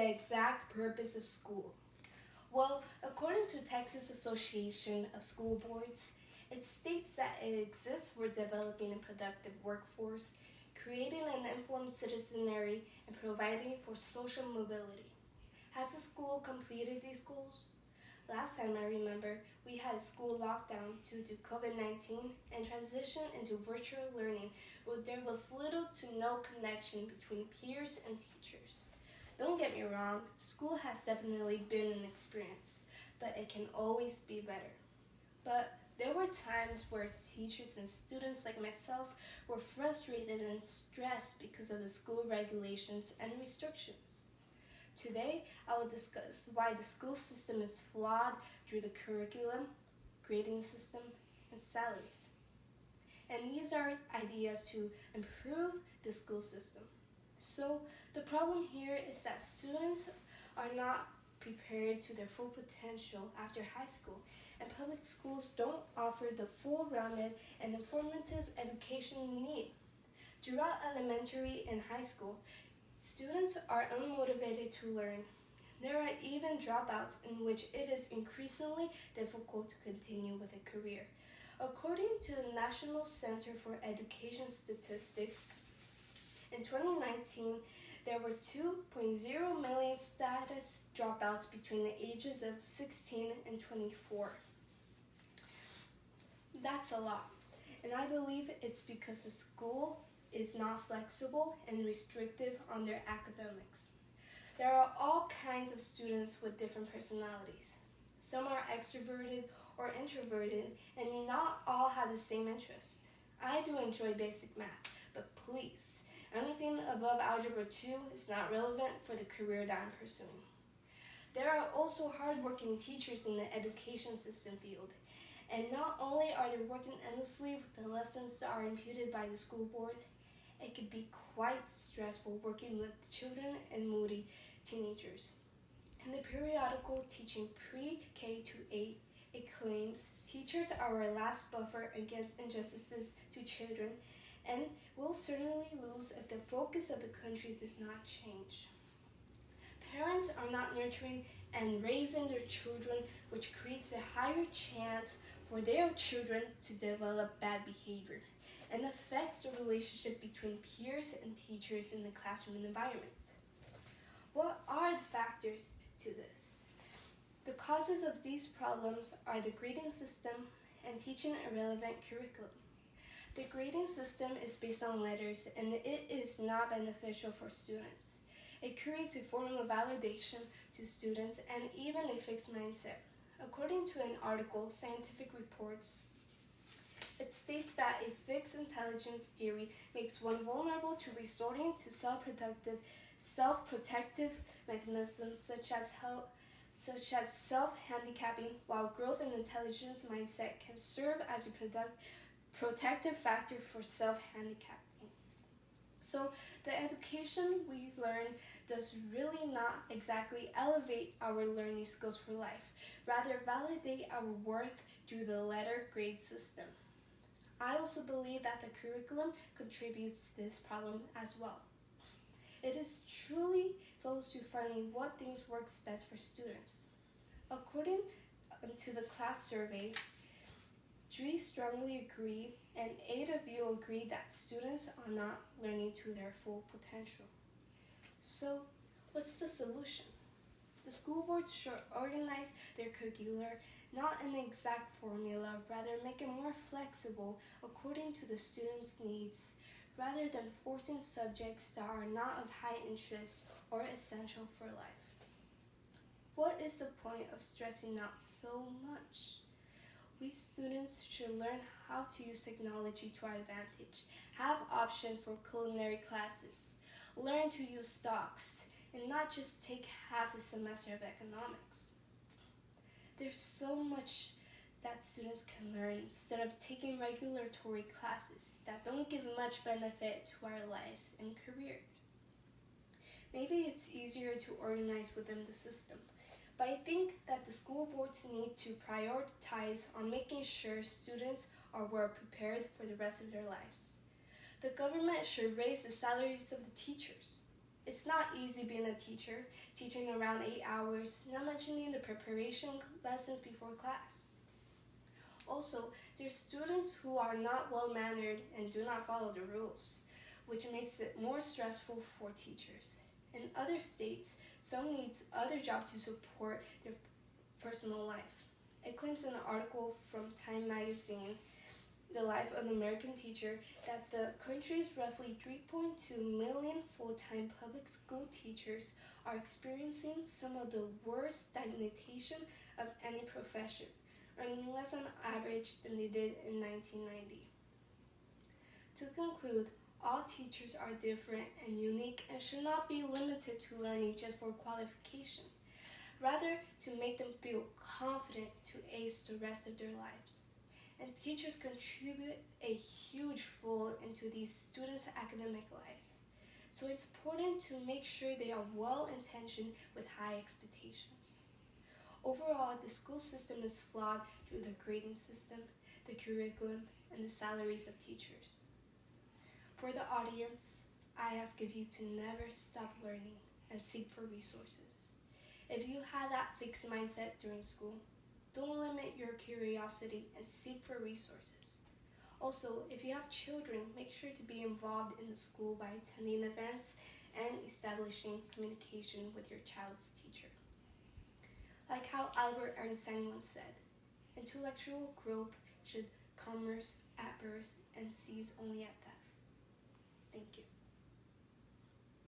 the exact purpose of school? Well, according to Texas Association of School Boards, it states that it exists for developing a productive workforce, creating an informed citizenry, and providing for social mobility. Has the school completed these goals? Last time I remember, we had a school lockdown due to COVID-19 and transitioned into virtual learning where there was little to no connection between peers and teachers. Don't get me wrong, school has definitely been an experience, but it can always be better. But there were times where teachers and students like myself were frustrated and stressed because of the school regulations and restrictions. Today, I will discuss why the school system is flawed through the curriculum, grading system, and salaries. And these are ideas to improve the school system. So, the problem here is that students are not prepared to their full potential after high school, and public schools don't offer the full-rounded and informative education we need. Throughout elementary and high school, students are unmotivated to learn. There are even dropouts in which it is increasingly difficult to continue with a career. According to the National Center for Education Statistics, in 2019, there were 2.0 million status dropouts between the ages of 16 and 24. That's a lot, and I believe it's because the school is not flexible and restrictive on their academics. There are all kinds of students with different personalities. Some are extroverted or introverted, and not all have the same interest. I do enjoy basic math, but please, anything above Algebra 2 is not relevant for the career that I'm pursuing. There are also hardworking teachers in the education system field, and not only are they working endlessly with the lessons that are imputed by the school board, it could be quite stressful working with children and moody teenagers. In the periodical Teaching Pre-K to 8, it claims teachers are our last buffer against injustices to children and will certainly lose if the focus of the country does not change. Parents are not nurturing and raising their children, which creates a higher chance for their children to develop bad behavior and affects the relationship between peers and teachers in the classroom environment. What are the factors to this? The causes of these problems are the grading system and teaching a relevant curriculum. The grading system is based on letters, and it is not beneficial for students. It creates a form of validation to students and even a fixed mindset. According to an article, Scientific Reports, it states that a fixed intelligence theory makes one vulnerable to resorting to self-protective mechanisms such as self-handicapping, while growth and intelligence mindset can serve as a protective factor for self-handicapping. So the education we learn does really not exactly elevate our learning skills for life, rather validate our worth through the letter grade system. I also believe that the curriculum contributes to this problem as well. It is truly close to finding what things works best for students. According to the class survey, 3 strongly agree and 8 of you agree that students are not learning to their full potential. So, what's the solution? The school boards should organize their curricular not an exact formula, rather make it more flexible according to the students' needs, rather than forcing subjects that are not of high interest or essential for life. What is the point of stressing out so much? We students should learn how to use technology to our advantage, have options for culinary classes, learn to use stocks, and not just take half a semester of economics. There's so much that students can learn instead of taking regulatory classes that don't give much benefit to our lives and careers. Maybe it's easier to organize within the system, but I think that the school boards need to prioritize on making sure students are well prepared for the rest of their lives. The government should raise the salaries of the teachers. It's not easy being a teacher, teaching around 8 hours, not mentioning the preparation lessons before class. Also, there's students who are not well-mannered and do not follow the rules, which makes it more stressful for teachers. In other states, some need other jobs to support their personal life. It claims in an article from Time magazine, The Life of an American Teacher, that the country's roughly 3.2 million full-time public school teachers are experiencing some of the worst stagnation of any profession, earning less on average than they did in 1990. To conclude, all teachers are different and unique and should not be limited to learning just for qualification, rather to make them feel confident to ace the rest of their lives. And teachers contribute a huge role into these students' academic lives. So it's important to make sure they are well-intentioned with high expectations. Overall, the school system is flawed through the grading system, the curriculum, and the salaries of teachers. For the audience, I ask of you to never stop learning and seek for resources. If you have that fixed mindset during school, don't limit your curiosity and seek for resources. Also, if you have children, make sure to be involved in the school by attending events and establishing communication with your child's teacher. Like how Albert Einstein once said, intellectual growth should commerce at birth and cease only at death. Thank you.